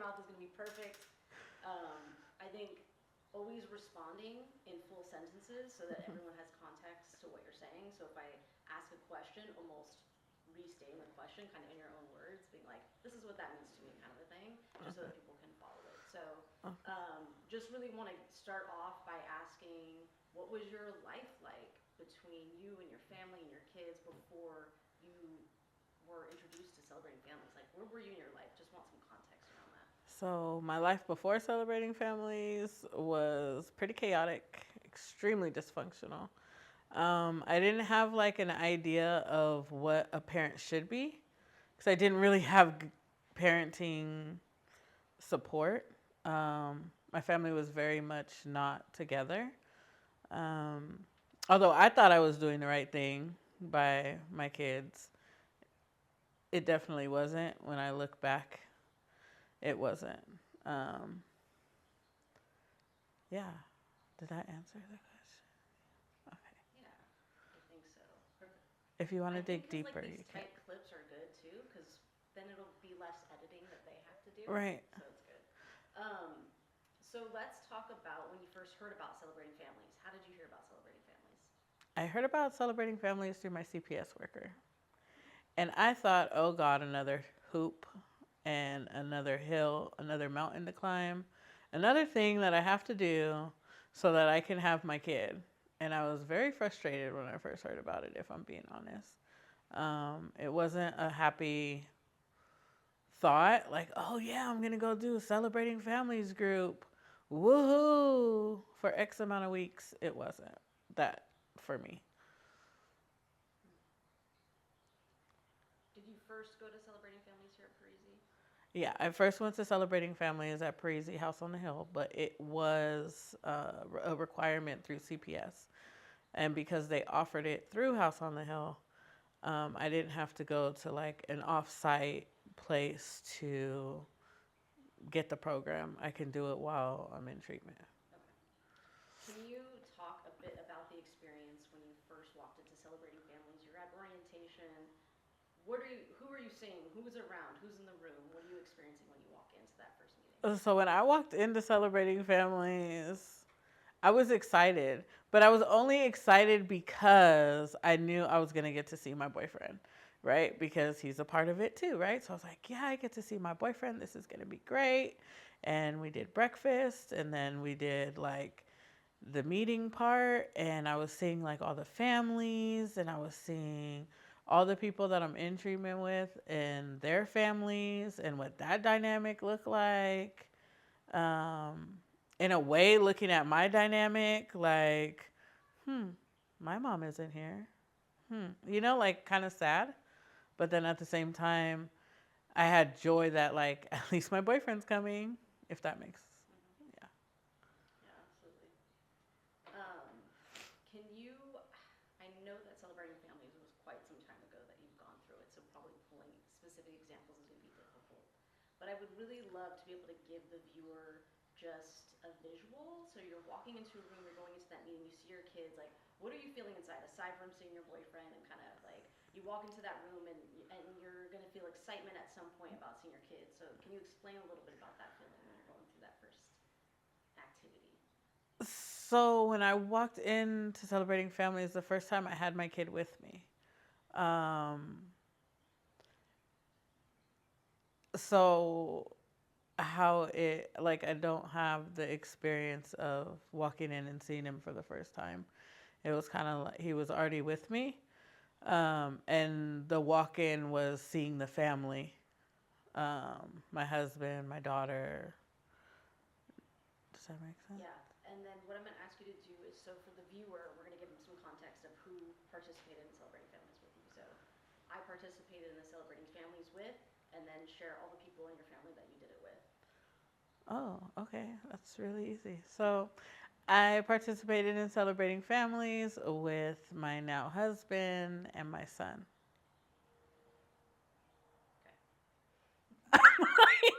mouth is going to be perfect. I think always responding in full sentences so that everyone has context to what you're saying. So if I ask a question, almost restating the question kind of in your own words, being like, this is what that means to me, kind of a thing, just so that people can follow it. So just really want to start off by asking, what was your life like between you and your family and your kids before you were introduced to celebrating families? Like, where were you in your life? Just want some context around that. So my life before celebrating families was pretty chaotic, extremely dysfunctional. I didn't have like an idea of what a parent should be because I didn't really have parenting support. My family was very much not together. Um, Although I thought I was doing the right thing by my kids, it definitely wasn't. When I look back, it wasn't. Um, yeah. Did I answer the question? Okay. Yeah, I think so. Perfect. If you want I to think dig because like deeper, these you can. tight clips are good too, because then it'll be less editing that they have to do. Right. So it's good. Um, so let's talk about when you first heard about celebrating families. How did you hear about celebrating families? I heard about celebrating families through my CPS worker. And I thought, oh God, another hoop and another hill, another mountain to climb, another thing that I have to do so that I can have my kid. And I was very frustrated when I first heard about it, if I'm being honest. It wasn't a happy thought, like, oh yeah, I'm gonna go do a celebrating families group. Woohoo! For X amount of weeks. It wasn't that for me. Did you first go to celebrating families here at Parisi? Yeah, I first went to Celebrating Families at Parisi House on the Hill, but it was a requirement through CPS. And because they offered it through House on the Hill, I didn't have to go to like an off-site place to get the program. I can do it while I'm in treatment. Okay. Can you talk a bit about the experience when you first walked into celebrating families? You're at orientation. What are you? Who are you seeing? Who's around? Who's in the room? What are you experiencing when you walk into that first meeting? So when I walked into Celebrating Families, I was excited, but I was only excited because I knew I was going to get to see my boyfriend, right? Because he's a part of it too, right? So I was like, yeah, I get to see my boyfriend. This is going to be great. And we did breakfast, and then we did like the meeting part, and I was seeing like all the families, and I was seeing all the people that I'm in treatment with and their families and what that dynamic looked like. Um, in a way, looking at my dynamic, like, my mom isn't here. Like kind of sad. But then at the same time, I had joy that, like, at least my boyfriend's coming, if that makes, yeah. Yeah, absolutely. Um, can you? I know that celebrating families was quite some time ago that you've gone through it, so probably pulling specific examples is going to be difficult. But I would really love to be able to give the viewer just a visual. So you're walking into a room, you're going into that meeting, you see your kids. Like, what are you feeling inside aside from seeing your boyfriend and kind of like you walk into that room and you're going to feel excitement at some point about seeing your kids. So can you explain a little bit about that feeling when you're going through that first activity? So when I walked into Celebrating Families, the first time I had my kid with me. Um, so how it, like, I don't have the experience of walking in and seeing him for the first time. It was kind of like he was already with me. And the walk in was seeing the family, my husband, my daughter. Does that make sense? Yeah, and then what I'm going to ask you to do is, so for the viewer, we're going to give them some context of who participated in Celebrating Families with you. So I participated in the Celebrating Families with, and then share all the people in your family that you did it with. Oh, okay. That's really easy. So I participated in Celebrating Families with my now husband and my son. Okay.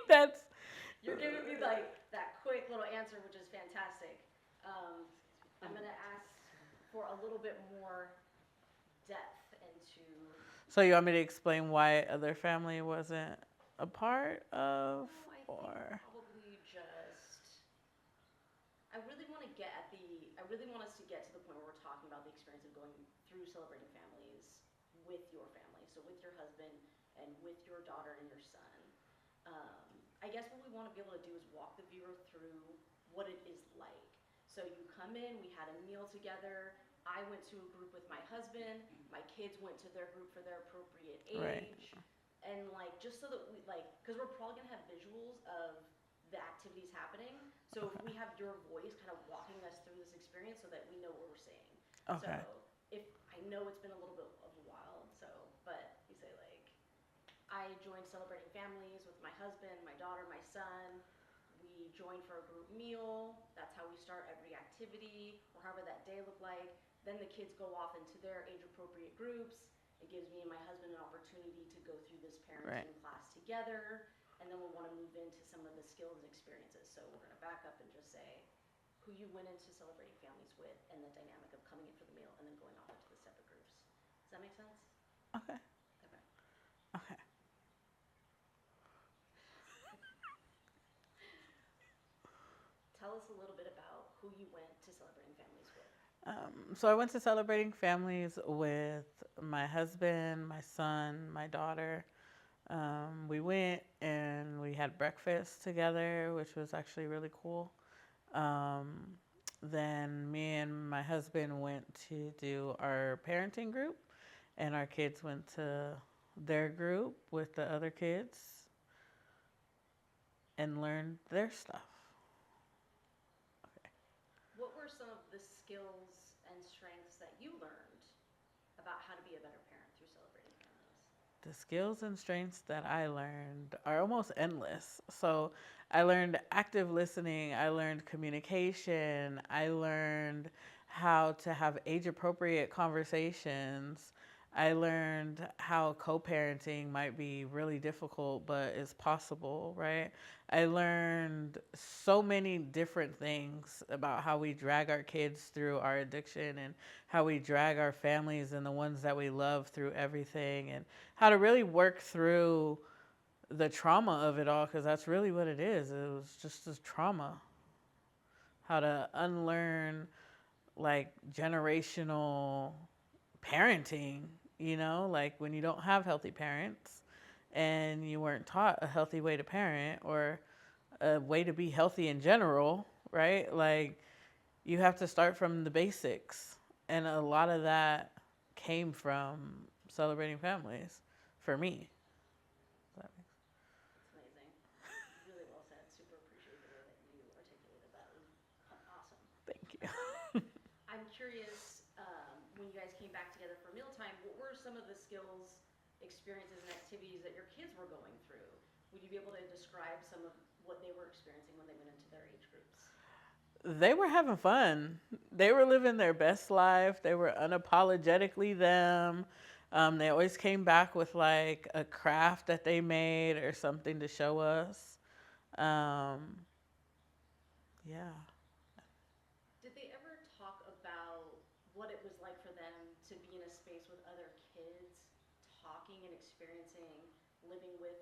That's You're giving me like that quick little answer, which is fantastic. I'm going to ask for a little bit more depth into. so you want me to explain why other family wasn't a part of, No, I think or I really want to get at the, I really want us to get to the point where we're talking about the experience of going through celebrating families with your family, so with your husband and with your daughter and your son. Um, I guess what we want to be able to do is walk the viewer through what it is like. So you come in, we had a meal together. I went to a group with my husband. My kids went to their group for their appropriate Right. age. And like, just so that we, like, because we're probably going to have visuals of the activities happening. So if Okay. we have your voice kind of walking us through this experience so that we know what we're seeing. So Okay. if, I know it's been a little bit of a while, so, but you say like, I joined Celebrating Families with my husband, my daughter, my son. We joined for a group meal. That's how we start every activity, or however that day looked like. Then the kids go off into their age appropriate groups. It gives me and my husband an opportunity to go through this Right. parenting class together. And then we'll want to move into some of the skills and experiences. So we're going to back up and just say who you went into Celebrating Families with and the dynamic of coming in for the meal and then going off into the separate groups. Does that make sense? Okay. Okay. Okay. Tell us a little bit about who you went to Celebrating Families with. So I went to Celebrating Families with my husband, my son, my daughter. We went and we had breakfast together, which was actually really cool. Um, then me and my husband went to do our parenting group, and our kids went to their group with the other kids and learned their stuff. What were some of the skills and strengths that you learned about how to be a better parent through Celebrating Families? The skills and strengths that I learned are almost endless. So I learned active listening, I learned communication, I learned how to have age appropriate conversations. I learned how co parenting might be really difficult, but is possible, right? I learned so many different things about how we drag our kids through our addiction and how we drag our families and the ones that we love through everything, and how to really work through the trauma of it all, because that's really what it is. It was just this trauma. How to unlearn like generational parenting, like when you don't have healthy parents and you weren't taught a healthy way to parent or a way to be healthy in general, right? Like you have to start from the basics. And a lot of that came from Celebrating Families for me. That's amazing. Really well said. Super appreciate the way that you articulated that. It was awesome. Thank you. I'm curious, when you guys came back together for mealtime, what were some of the skills, experiences, and activities that your kids were going through? Would you be able to describe some of what they were experiencing when they went into their age groups? They were having fun. They were living their best life. They were unapologetically them. They always came back with like a craft that they made or something to show us. Um, yeah. Did they ever talk about what it was like for them to be in a space with other kids, talking and experiencing living with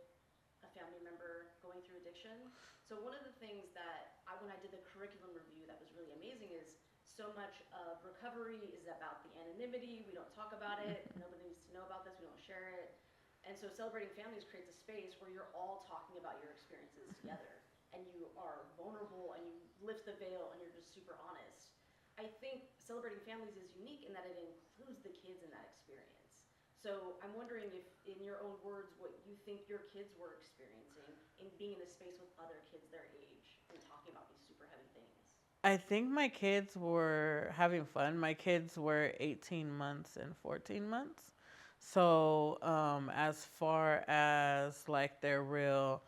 a family member going through addiction? So one of the things that when I did the curriculum review that was really amazing is so much of recovery is about the anonymity. We don't talk about it. Nobody needs to know about this. We don't share it. And so Celebrating Families creates a space where you're all talking about your experiences together and you are vulnerable and you lift the veil and you're just super honest. I think Celebrating Families is unique in that it includes the kids in that experience. So I'm wondering if, in your own words, what you think your kids were experiencing in being in a space with other kids their age and talking about these super heavy things. I think my kids were having fun. My kids were 18 months and 14 months. So, as far as like their real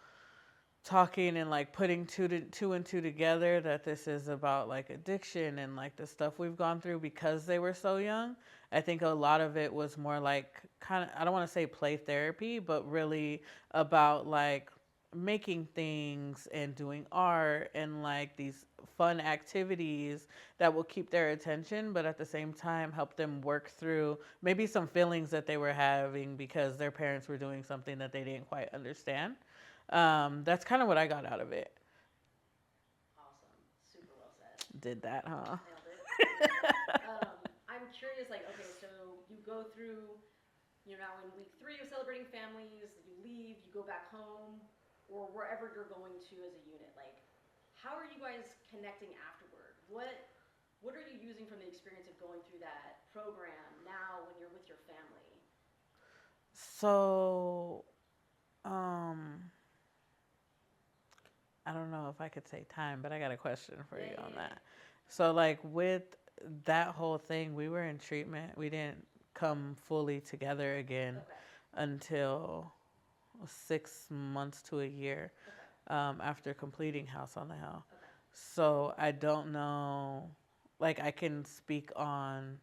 talking and like putting two and two together, that this is about like addiction and like the stuff we've gone through because they were so young, I think a lot of it was more like kind of, I don't want to say play therapy, but really about like making things and doing art and like these fun activities that will keep their attention, but at the same time help them work through maybe some feelings that they were having because their parents were doing something that they didn't quite understand. That's kind of what I got out of it. Awesome. Super well said. did that, huh? Nailed it. I'm curious, like, okay, so you go through, you're now in week 3 of celebrating families, you leave, you go back home, or wherever you're going to as a unit. Like, how are you guys connecting afterward? What are you using from the experience of going through that program now when you're with your family? So, I don't know if I could say time, but I got a question for Yeah, you yeah, on yeah. that. So, like, with that whole thing, we were in treatment. We didn't come fully together again Okay. until 6 months to a year Okay. after completing House on the Hill. Okay. So, I don't know. Like, I can speak on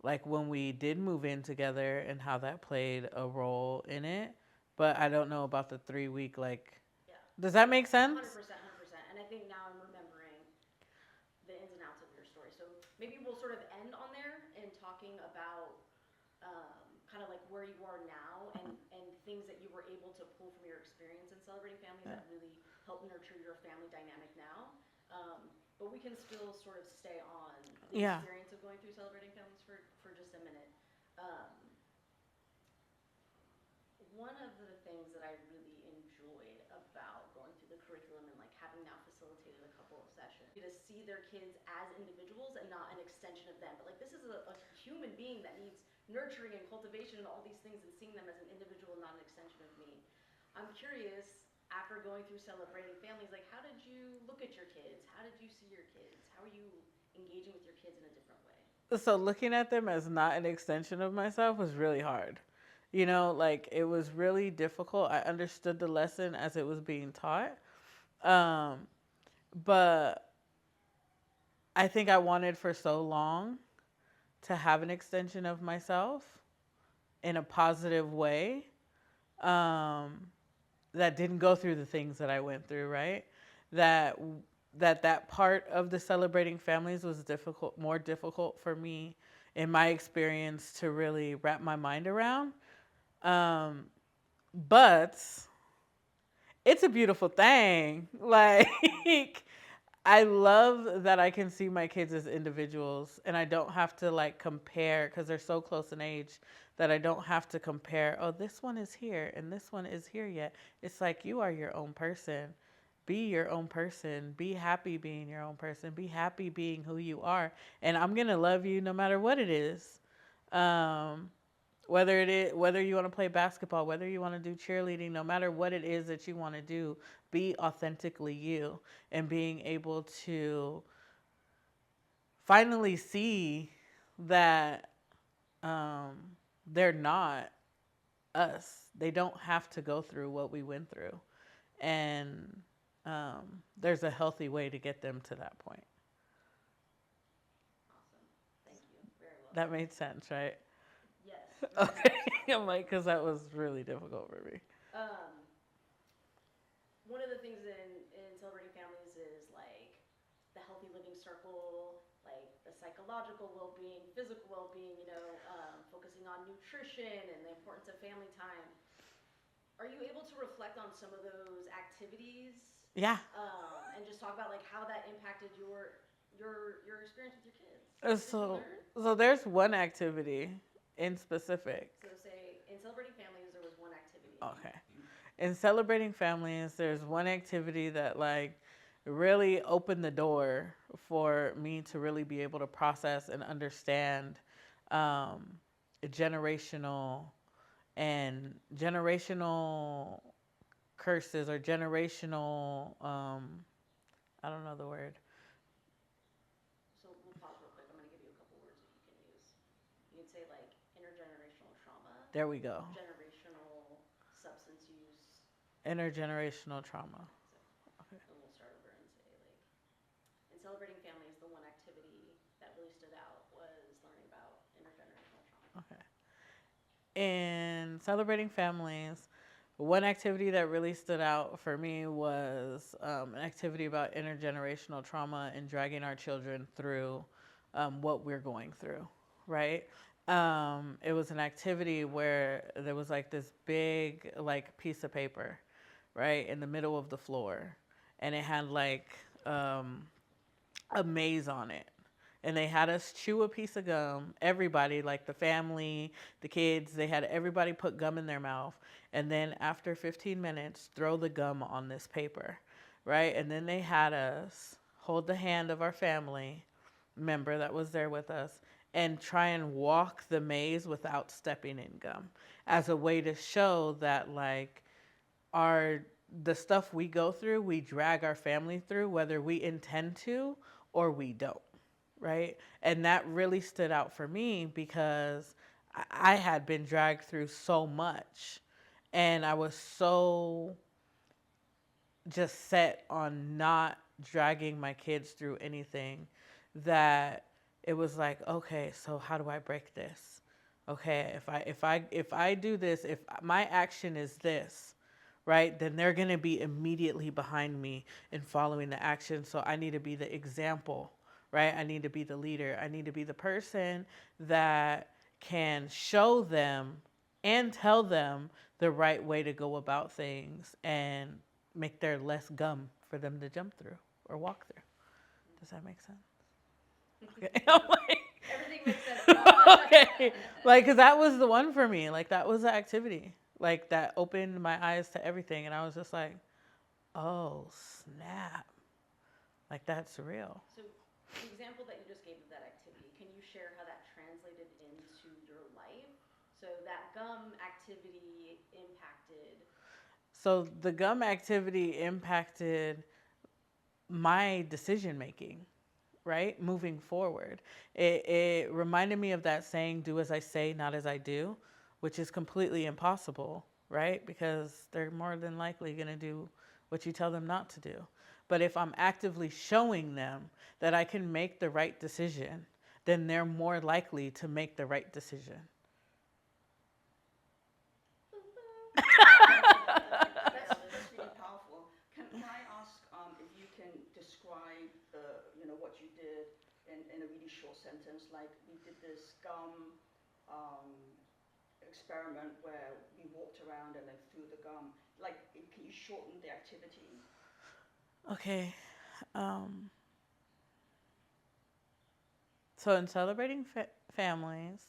like when we did move in together and how that played a role in it, but I don't know about the 3 week like. Yeah. Does that make sense? 100%, 100%. And I think now I'm remembering the ins and outs of your story. So maybe we'll sort of end on there and talking about kind of like where you are now and things that you were able to pull from your experience in celebrating families Yeah. that really help nurture your family dynamic now. But we can still sort of stay on the Yeah. experience of going through celebrating families for just a minute. Um, One of the things that I really enjoyed about going through the curriculum and like having now facilitated a couple of sessions to see their kids as individuals and not an extension of them, but like this is a human being that needs nurturing and cultivation and all these things, and seeing them as an individual, not an extension of me. I'm curious, after going through celebrating families, like how did you look at your kids? How did you see your kids? How are you engaging with your kids in a different way? So looking at them as not an extension of myself was really hard. You know, like it was really difficult. I understood the lesson as it was being taught. Um, but I think I wanted for so long to have an extension of myself in a positive way, um, that didn't go through the things that I went through, right? That that part of the celebrating families was difficult, more difficult for me in my experience to really wrap my mind around. Um, but it's a beautiful thing. Like I love that I can see my kids as individuals and I don't have to like compare because they're so close in age that I don't have to compare, oh, this one is here and this one is here yet. It's like you are your own person. Be your own person. Be happy being your own person. Be happy being who you are. And I'm going to love you no matter what it is. Um, whether you want to play basketball, whether you want to do cheerleading, no matter what it is that you want to do, be authentically you, and being able to finally see that um, they're not us. They don't have to go through what we went through, and there's a healthy way to get them to that point. Awesome. Thank you. Very well That said. made sense, right? Yes. Okay. I'm like, because that was really difficult for me. Um, One of the things in celebrating families is like the healthy living circle, like the psychological well-being, physical well-being, focusing on nutrition and the importance of family time. Are you able to reflect on some of those activities, Yeah. and just talk about like how that impacted your experience with your kids? What did you So, learn? so there's one activity in specific. So say in celebrating families, there was one activity. Okay. In celebrating families, there's one activity that like really opened the door for me to really be able to process and understand um, generational generational curses or generational I don't know the word. So we'll pause real quick. I'm going to give you a couple words that you can use. You can say like intergenerational trauma, There we go. generational substance use. Intergenerational trauma. Okay, so, and we'll start over and say like, in celebrating families, the one activity that really stood out was learning about intergenerational trauma. Okay. In celebrating families, one activity that really stood out for me was an activity about intergenerational trauma and dragging our children through what we're going through, right? It was an activity where there was like this big like piece of paper, right, in the middle of the floor, and it had like a maze on it. And they had us chew a piece of gum. Everybody, like the family, the kids, they had everybody put gum in their mouth. And then after 15 minutes, throw the gum on this paper, right? And then they had us hold the hand of our family member that was there with us and try and walk the maze without stepping in gum as a way to show that, like, our the stuff we go through, we drag our family through, whether we intend to or we don't, right? And that really stood out for me because I had been dragged through so much, and I was so just set on not dragging my kids through anything that it was like, okay, so how do I break this? Okay, if I do this, if my action is this, right, then they're going to be immediately behind me and following the action. So I need to be the example, right? I need to be the leader. I need to be the person that can show them and tell them the right way to go about things and make there less gum for them to jump through or walk through. Does that make sense? Okay. I'm like, Everything makes sense. okay. Like, because that was the one for me. Like, that was the activity. Like, that opened my eyes to everything. And I was just like, oh, snap. Like, that's real. So the example that you just gave of that activity, can you share how that translated into your life? So that gum activity impacted. So the gum activity impacted my decision making, right? Moving forward. It reminded me of that saying, do as I say, not as I do, which is completely impossible, right? Because they're more than likely going to do what you tell them not to do. But if I'm actively showing them that I can make the right decision, then they're more likely to make the right decision. That's really powerful. Can I ask if you can describe what you did in a really short sentence? Like, we did this gum experiment where we walked around and then threw the gum. Like, can you shorten the activity? Okay. So in celebrating families,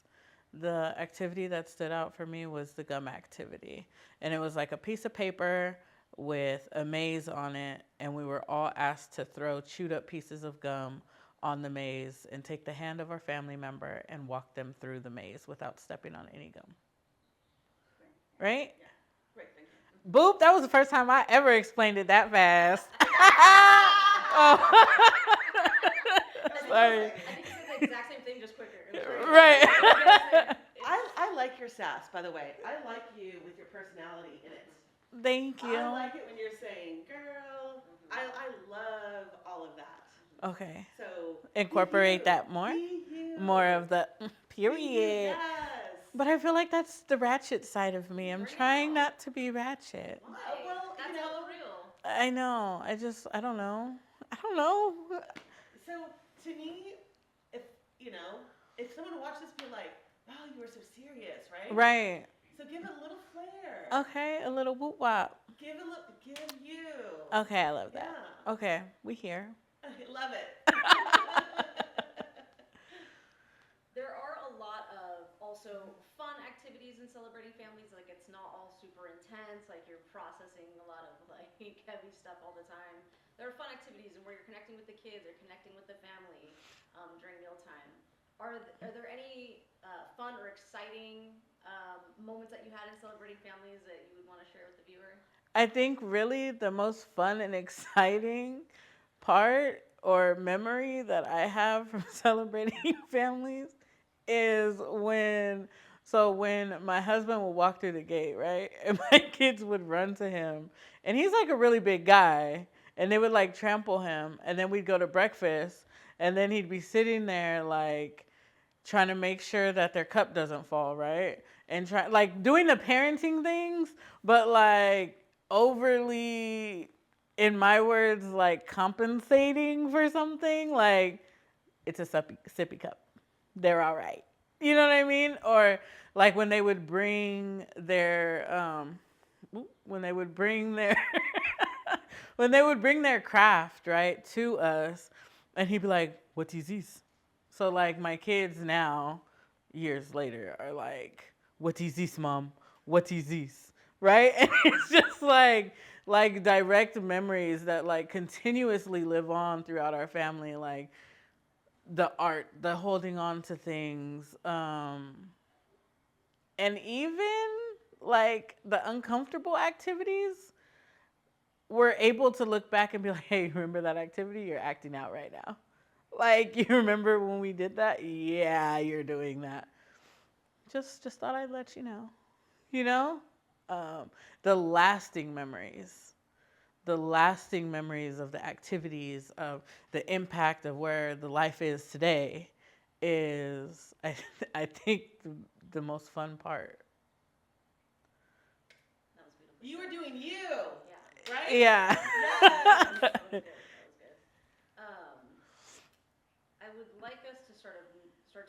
the activity that stood out for me was the gum activity. And it was like a piece of paper with a maze on it, and we were all asked to throw chewed up pieces of gum on the maze and take the hand of our family member and walk them through the maze without stepping on any gum. Right? Yeah. Great, thank you. Boop, that was the first time I ever explained it that fast. Oh. Sorry. I think you said the exact same thing, just quicker. Right. I like your sass, by the way. I like you with your personality in it. Thank you. I like it when you're saying, girl. I love all of that. Okay. So Incorporate that more. Be you. More of the Be you, period. yes. But I feel like that's the ratchet side of me. I'm trying not to be ratchet. Well, That's you know, hella real. I know. I don't know. I don't know. so to me, if someone would watch this, be like, wow, you were so serious, right? Right. So give it a little flair. Okay, a little whoop wop. Give you. Okay, I love that. Yeah. Okay, we here. I love it. There are a lot of also fun activities in celebrating families. Like, it's not all super intense. Like, you're processing a lot of like heavy stuff all the time. There are fun activities and where you're connecting with the kids or connecting with the family during mealtime. Are there any fun or exciting moments that you had in celebrating families that you would want to share with the viewer? I think really the most fun and exciting part or memory that I have from celebrating families is when my husband would walk through the gate, right? And my kids would run to him. And he's like a really big guy. And they would like trample him. And then we'd go to breakfast. And then he'd be sitting there like trying to make sure that their cup doesn't fall, right? And like doing the parenting things, but like overly, in my words, like compensating for something. Like, it's a sippy cup. They're all right. You know what I mean? Or like when they would bring their when they would bring their craft, right, to us, And he'd be like, what is this? So like my kids now, years later, are like, what is this, mom? What is this? Right? And it's just like direct memories that like continuously live on throughout our family, like the art, the holding on to things, and even like the uncomfortable activities, we're able to look back and be like, hey, remember that activity? You're acting out right now. Like, you remember when we did that? Yeah, you're doing that. Just thought I'd let you know. You know? Um, the lasting memories. The lasting memories of the activities, of the impact of where the life is today is, I think, the most fun part. That was beautiful. You were doing you, Yeah. right? Yeah. That was good. That was good. I would like us to start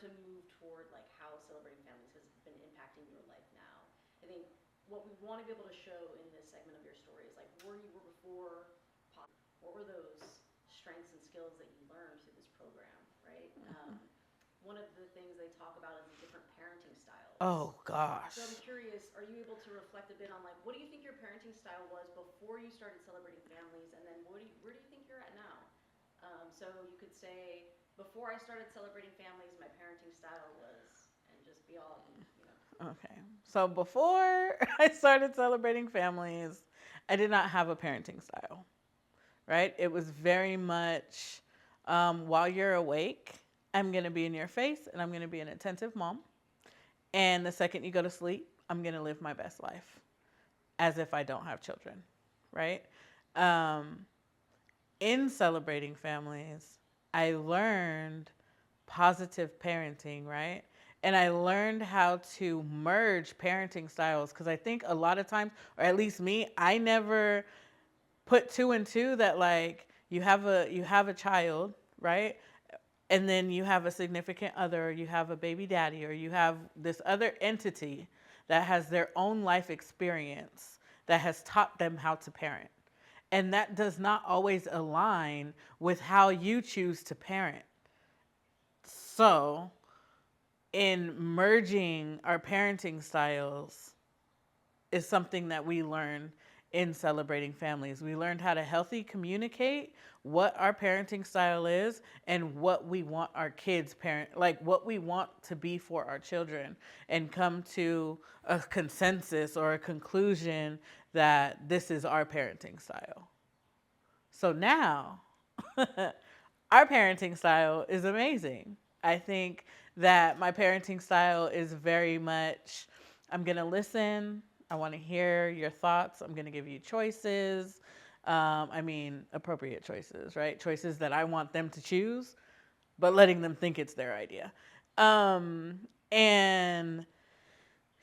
to move toward like how celebrating families has been impacting your life now. I think what we want to be able to show in this segment of your story is like where you were before, what were those strengths and skills that you learned through this program, right? One of the things they talk about is the different parenting styles. Oh gosh. So I'm curious, are you able to reflect a bit on like what do you think your parenting style was before you started celebrating families, and then where do you think you're at now? So you could say before I started celebrating families, my parenting style was, and just be all, you know. Okay. So before I started celebrating families, I did not have a parenting style, right? It was very much while you're awake, I'm going to be in your face and I'm going to be an attentive mom. And the second you go to sleep, I'm going to live my best life as if I don't have children, right? In celebrating families, I learned positive parenting, right? And I learned how to merge parenting styles because I think a lot of times, or at least me, I never put two and two that like you have a child, right? And then you have a significant other, or you have a baby daddy, or you have this other entity that has their own life experience that has taught them how to parent. And that does not always align with how you choose to parent. So, in merging our parenting styles is something that we learned in celebrating families. We learned how to healthy communicate what our parenting style is and what we want our kids parent, like what we want to be for our children, and come to a consensus or a conclusion that this is our parenting style. So now our parenting style is amazing. I think that my parenting style is very much, I'm going to listen. I want to hear your thoughts. I'm going to give you choices. Appropriate choices, right? Choices that I want them to choose, but letting them think it's their idea. And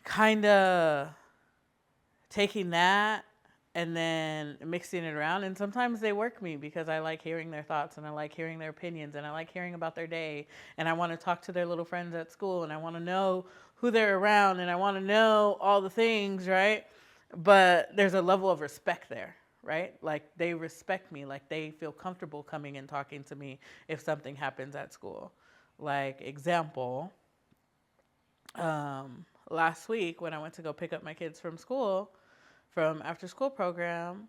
kind of taking that and then mixing it around. And sometimes they work me because I like hearing their thoughts and I like hearing their opinions and I like hearing about their day. And I want to talk to their little friends at school and I want to know who they're around and I want to know all the things, right? But there's a level of respect there, right? Like they respect me, like they feel comfortable coming and talking to me if something happens at school. Like, example, last week when I went to go pick up my kids from school, from after school program,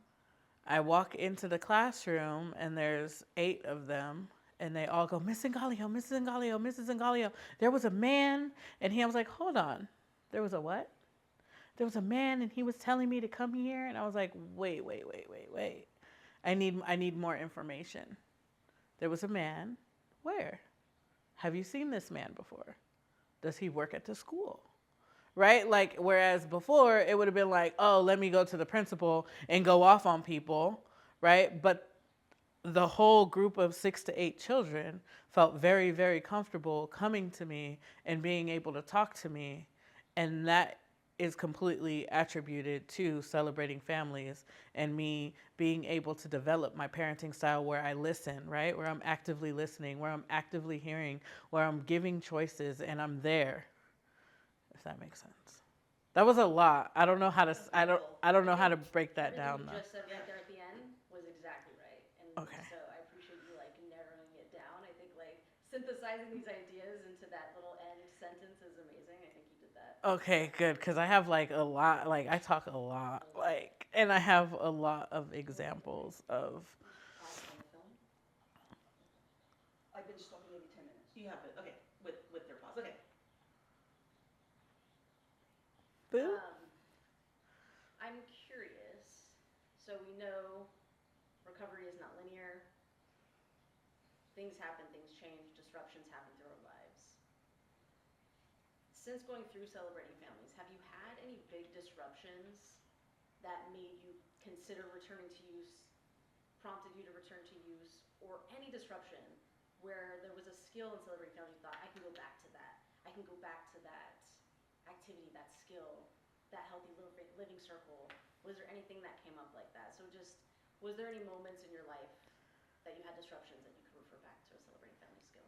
I walk into the classroom and there's 8 of them and they all go, Miss Ingalio, Mrs. Ingalio, Mrs. Ingalio. There was a man and I was like, hold on. There was a what? There was a man and he was telling me to come here. And I was like, wait. I need more information. There was a man. Where? Have you seen this man before? Does he work at the school? Right? Like, whereas before it would have been like, oh, let me go to the principal and go off on people, right? But the whole group of 6 to 8 children felt very, very comfortable coming to me and being able to talk to me. And that is completely attributed to celebrating families and me being able to develop my parenting style where I listen, right? Where I'm actively listening, where I'm actively hearing, where I'm giving choices and I'm there. If that makes sense. That was a lot. I don't know how to. I don't know how to break that down Everything you though. just said right there at the end was exactly right. And Okay. so I appreciate you like narrowing it down synthesizing these ideas into that little end sentence is amazing. I think you did that. Okay, good, because I have like a lot, like I talk a lot, like, and I have a lot of examples of. Pause on the film. I've been stopping every 10 minutes. You have it. Okay, with their pause. Okay. Boo? I'm curious. So we know recovery is not linear. Things happen, things change, disruptions happen through our lives. Since going through Celebrating Families, have you had any big disruptions that made you consider returning to use, prompted you to return to use, or any disruption where there was a skill in Celebrating Families you thought, I can go back to that. I can go back to that activity, that skill, that healthy living circle. Was there anything that came up like that? So just, was there any moments in your life that you had disruptions that you could refer back to a Celebrating Family skill?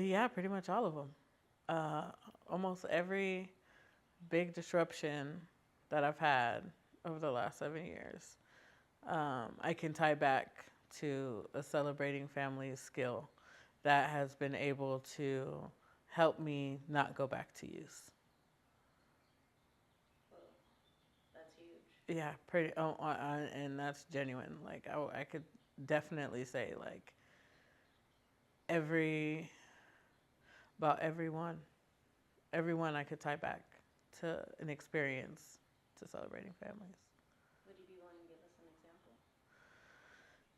Yeah, pretty much all of them. Almost every big disruption that I've had over the last 7 years, I can tie back to a Celebrating Families skill that has been able to help me not go back to use. Whoa, that's huge. Yeah, pretty. And that's genuine. Like I could definitely say like about everyone I could tie back to an experience to Celebrating Families. Would you be willing to give us an example?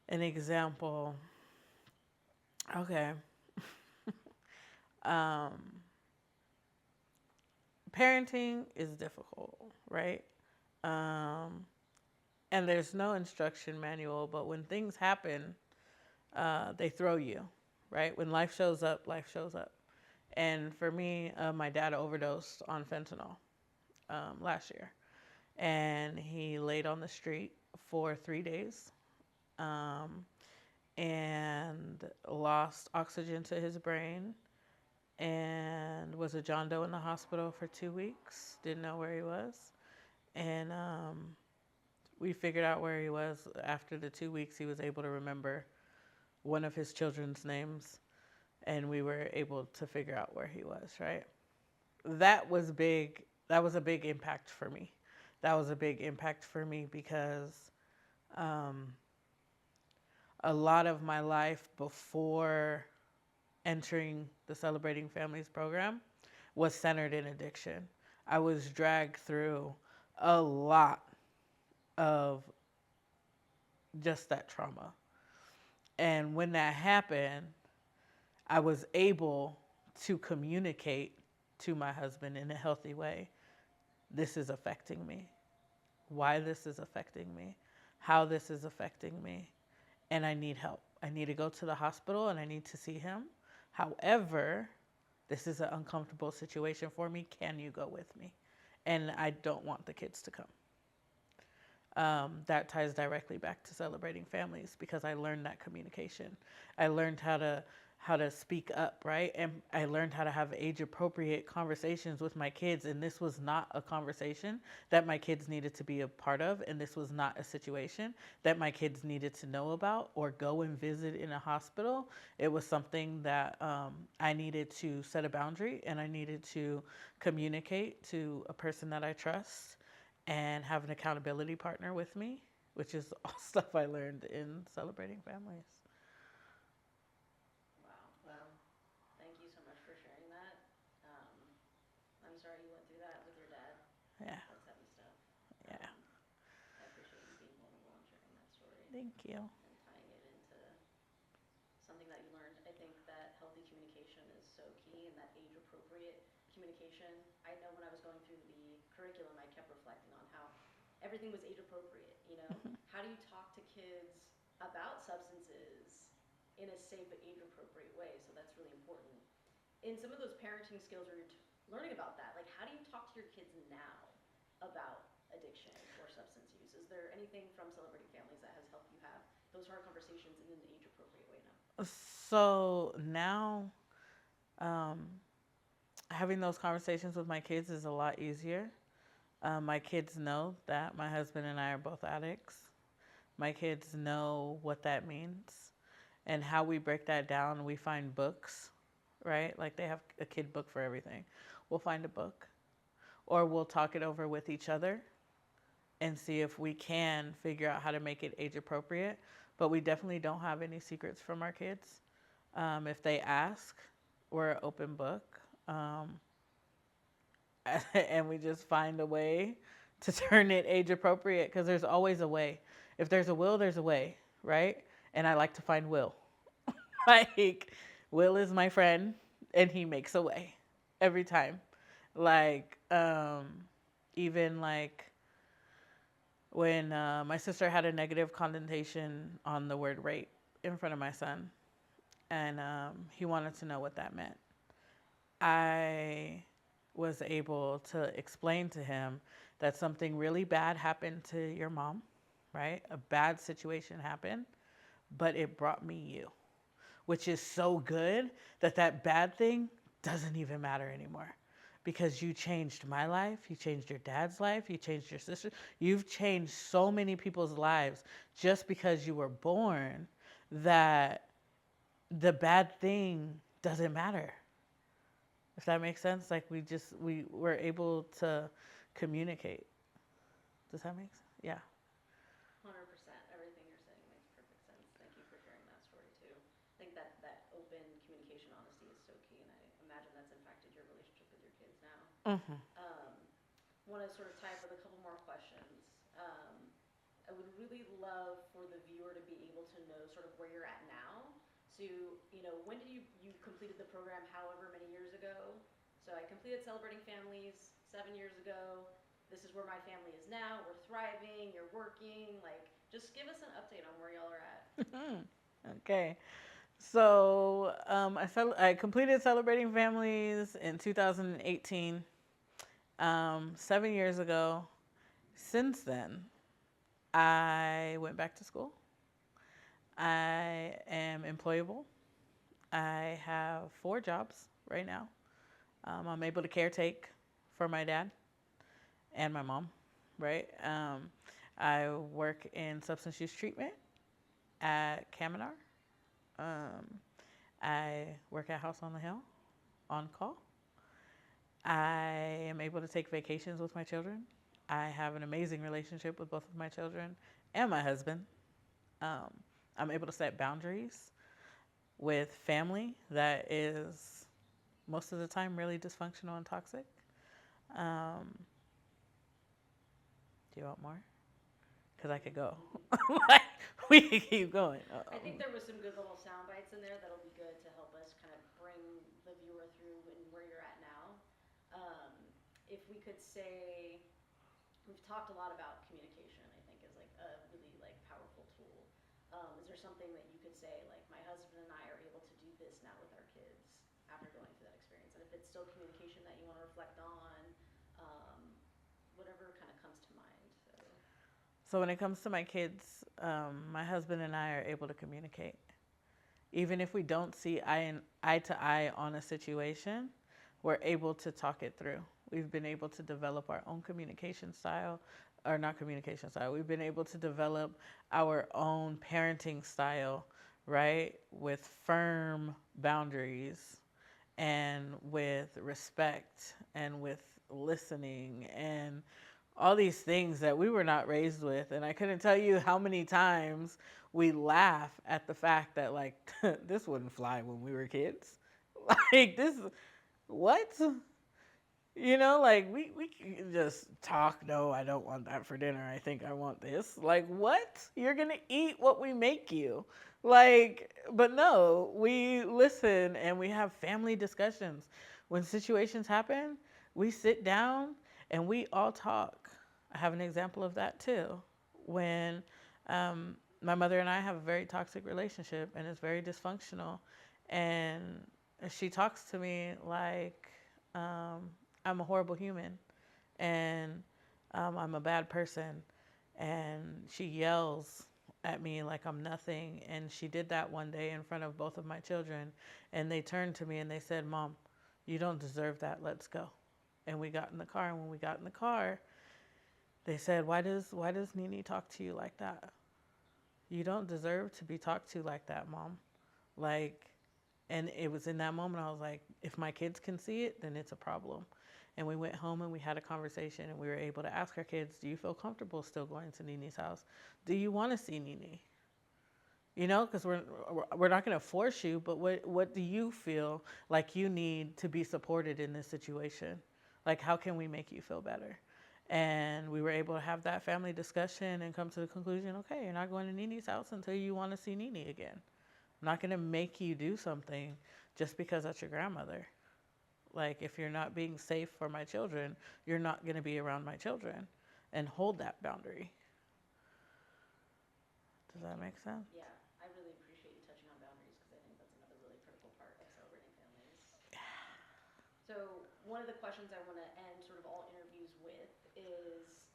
An example. Okay. um, Parenting is difficult, right? And there's no instruction manual, but when things happen, they throw you, right? When life shows up, life shows up. And for me, my dad overdosed on fentanyl last year. And he laid on the street for 3 days and lost oxygen to his brain and was a John Doe in the hospital for 2 weeks. Didn't know where he was. And we figured out where he was. After the 2 weeks, he was able to remember one of his children's names. And we were able to figure out where he was, right? That was big. That was a big impact for me. That was a big impact for me because a lot of my life before entering the Celebrating Families program was centered in addiction. I was dragged through a lot of just that trauma. And when that happened, I was able to communicate to my husband in a healthy way. This is affecting me. Why this is affecting me. How this is affecting me. And I need help. I need to go to the hospital and I need to see him. However, this is an uncomfortable situation for me. Can you go with me? And I don't want the kids to come. That ties directly back to Celebrating Families because I learned that communication. I learned how to speak up, right? And I learned how to have age-appropriate conversations with my kids. And this was not a conversation that my kids needed to be a part of. And this was not a situation that my kids needed to know about or go and visit in a hospital. It was something that I needed to set a boundary and I needed to communicate to a person that I trust and have an accountability partner with me, which is all stuff I learned in Celebrating Families. Wow. Thank you so much for sharing that. I'm sorry you went through that with your dad. Yeah. That's heavy stuff. Yeah. I appreciate you being vulnerable and sharing that story. Thank you. And tying it into something that you learned. I think that healthy communication is so key and that age-appropriate communication. I know when I was going through the curriculum, I kept reflecting on how everything was age-appropriate, you know? How do you talk to kids about substances in a safe but age-appropriate way? So that's really important. In some of those parenting skills where you're learning about that, like how do you talk to your kids now about addiction or substance use? Is there anything from Celebrating Families that has helped you have those hard conversations in an age-appropriate way now? So now, having those conversations with my kids is a lot easier. My kids know that my husband and I are both addicts. My kids know what that means. And how we break that down, we find books, right? Like they have a kid book for everything. We'll find a book, or we'll talk it over with each other and see if we can figure out how to make it age appropriate. But we definitely don't have any secrets from our kids. If they ask, we're an open book. And we just find a way to turn it age appropriate, because there's always a way. If there's a will, there's a way, right? And I like to find Will. Like, Will is my friend, and he makes a way every time. Like, even like when my sister had a negative connotation on the word rape in front of my son, and he wanted to know what that meant. I was able to explain to him that something really bad happened to your mom, right? A bad situation happened, but it brought me you, which is so good that that bad thing doesn't even matter anymore, because you changed my life, you changed your dad's life, you changed your sister. You've changed so many people's lives just because you were born, that the bad thing doesn't matter. If that makes sense, like we were able to communicate. Does that make sense? Yeah. 100%. Everything you're saying makes perfect sense. Thank you for sharing that story too. I think that open communication, honesty is so key, and I imagine that's impacted your relationship with your kids now. Mm-hmm. Want to sort of tie up with a couple more questions. I would really love for the viewer to be able to know sort of where you're at now. So, when did you completed the program however many years ago? So I completed Celebrating Families 7 years ago. This is where my family is now. We're thriving, you're working. Like, just give us an update on where y'all are at. Okay. So I completed Celebrating Families in 2018, 7 years ago. Since then, I went back to school. I am employable. I have 4 jobs right now. I'm able to caretake for my dad and my mom, right? I work in substance use treatment at Kaminar. I work at House on the Hill on call. I am able to take vacations with my children. I have an amazing relationship with both of my children and my husband. I'm able to set boundaries with family that is most of the time really dysfunctional and toxic. Do you want more? Because I could go. Like, we could keep going. I think there was some good little sound bites in there that'll be good to help us kind of bring the viewer through and where you're at now. If we could say, we've talked a lot about communication, I think is like a really like powerful tool. Is there something that you could say, like, my husband and I are able to do this now with our kids after going through that experience? And if it's still communication that you want to reflect on, whatever kind of comes to mind. So when it comes to my kids, my husband and I are able to communicate. Even if we don't see eye to eye on a situation, we're able to talk it through. We've been able to develop our own communication style, or not communication style. We've been able to develop our own parenting style, right? With firm boundaries and with respect and with listening and all these things that we were not raised with. And I couldn't tell you how many times we laugh at the fact that, like, this wouldn't fly when we were kids. Like, this, what? Like, we can just talk. No, I don't want that for dinner. I think I want this. Like, what? You're going to eat what we make you. Like, but no, we listen and we have family discussions. When situations happen, we sit down and we all talk. I have an example of that too. When my mother and I have a very toxic relationship and it's very dysfunctional, and she talks to me like I'm a horrible human and I'm a bad person, and she yells at me like I'm nothing. And she did that one day in front of both of my children, and they turned to me and they said, "Mom, you don't deserve that. Let's go." And we got in the car, and when we got in the car, they said, why does Nene talk to you like that? You don't deserve to be talked to like that, Mom. Like, and it was in that moment I was like, if my kids can see it, then it's a problem. And we went home and we had a conversation and we were able to ask our kids, do you feel comfortable still going to Nini's house? Do you want to see Nini? You know, because we're not going to force you, but what do you feel like you need to be supported in this situation? Like, how can we make you feel better? And we were able to have that family discussion and come to the conclusion, okay, you're not going to Nini's house until you want to see Nini again. I'm not going to make you do something just because that's your grandmother. Like, if you're not being safe for my children, you're not going to be around my children, and hold that boundary. Does that make sense? Yeah, I really appreciate you touching on boundaries because I think that's another really critical part of celebrating families. So one of the questions I want to end sort of all interviews with is,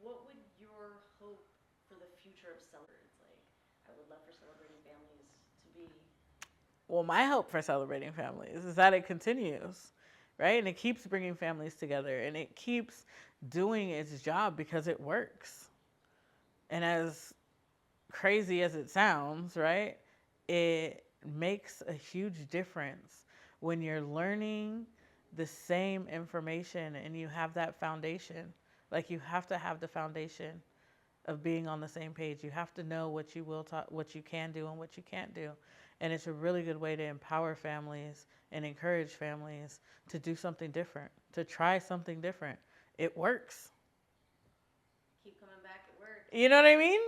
what would your hope for the future of celebrating? Like, I would love for celebrating families to be. Well, my hope for celebrating families is that it continues, right? And it keeps bringing families together and it keeps doing its job because it works. And as crazy as it sounds, right, it makes a huge difference when you're learning the same information and you have that foundation. Like, you have to have the foundation of being on the same page. You have to know what you will what you can do and what you can't do. And it's a really good way to empower families and encourage families to do something different, to try something different. It works. Keep coming back at work. You know what I mean?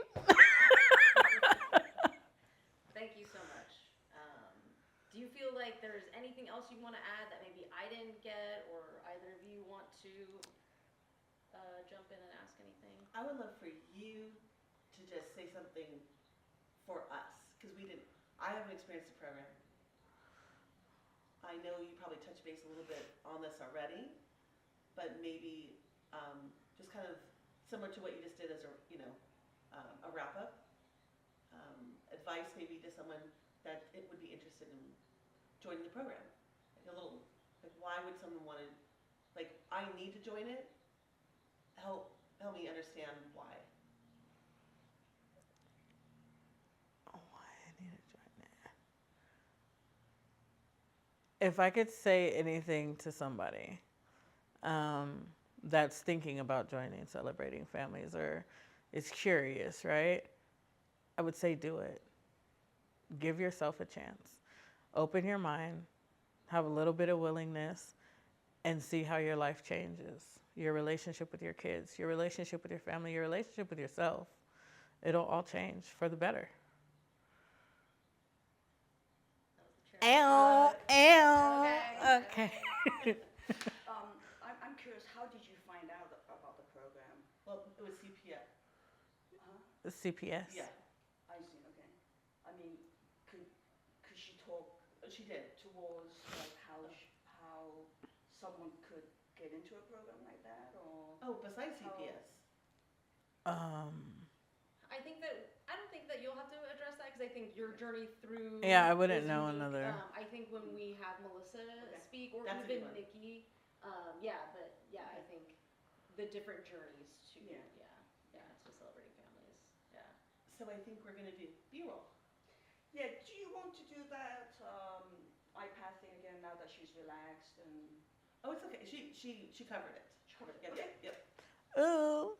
Thank you so much. Do you feel like there's anything else you want to add that maybe I didn't get, or either of you want to jump in and ask anything? I would love for you to just say something for us, because I haven't experienced the program. I know you probably touched base a little bit on this already, but maybe just kind of similar to what you just did as a wrap up. Advice maybe to someone that it would be interested in joining the program. Like why would someone want to, like, I need to join it? Help me understand why. Oh, I need to join it. If I could say anything to somebody that's thinking about joining Celebrating Families or is curious, right? I would say do it. Give yourself a chance. Open your mind, have a little bit of willingness, and see how your life changes. Your relationship with your kids, your relationship with your family, your relationship with yourself. It'll all change for the better. Ow, ow. Okay. I'm curious, how did you find out about the program? Well, it was CPS. The CPS. Yeah, I see, okay. I mean, could she talk she did. towards like how someone could get into a program like that, or? Oh, besides CPS. I don't think that you'll have to address that because I think your journey through. Yeah, I wouldn't is know unique. another. I think when we have Melissa speak, or That's a even good one. Nikki, I think the different journeys to to celebrating families. Yeah. So I think we're gonna do B-roll. Yeah, do you want to do that iPad thing again now that she's relaxed and? Oh, it's okay. She covered it. She covered it. Yep, Okay. yep. Ooh.